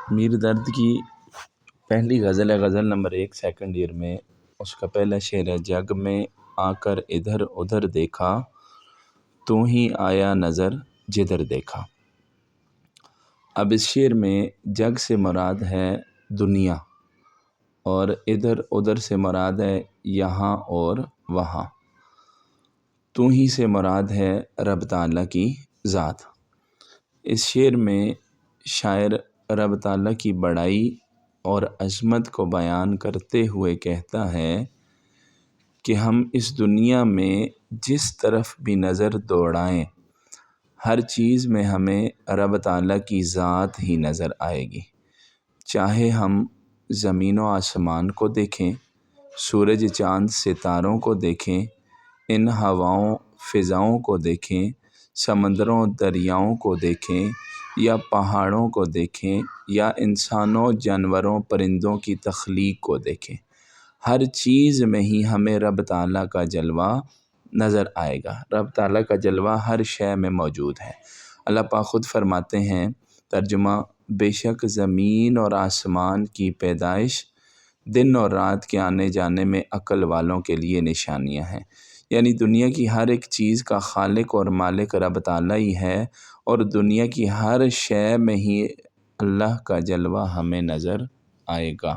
میر درد کی پہلی غزل ہے، غزل نمبر 1 سیکنڈ ایئر میں۔ اس کا پہلا شعر ہے: جگ میں آ کر ادھر ادھر دیکھا، تو ہی آیا نظر جدھر دیکھا۔ اب اس شعر میں جگ سے مراد ہے دنیا، اور ادھر ادھر سے مراد ہے یہاں اور وہاں، تو ہی سے مراد ہے رب تعالیٰ کی ذات۔ اس شعر میں شاعر رب تعالیٰ کی بڑائی اور عظمت کو بیان کرتے ہوئے کہتا ہے کہ ہم اس دنیا میں جس طرف بھی نظر دوڑائیں، ہر چیز میں ہمیں رب تعالیٰ کی ذات ہی نظر آئے گی۔ چاہے ہم زمین و آسمان کو دیکھیں، سورج چاند ستاروں کو دیکھیں، ان ہواؤں فضاؤں کو دیکھیں، سمندروں دریاؤں کو دیکھیں، یا پہاڑوں کو دیکھیں، یا انسانوں جانوروں پرندوں کی تخلیق کو دیکھیں، ہر چیز میں ہی ہمیں رب تعالیٰ کا جلوہ نظر آئے گا۔ رب تعالیٰ کا جلوہ ہر شے میں موجود ہے۔ اللہ پاک خود فرماتے ہیں، ترجمہ: بے شک زمین اور آسمان کی پیدائش، دن اور رات کے آنے جانے میں عقل والوں کے لیے نشانیاں ہیں۔ یعنی دنیا کی ہر ایک چیز کا خالق اور مالک رب تعالیٰ ہی ہے، اور دنیا کی ہر شے میں ہی اللہ کا جلوہ ہمیں نظر آئے گا۔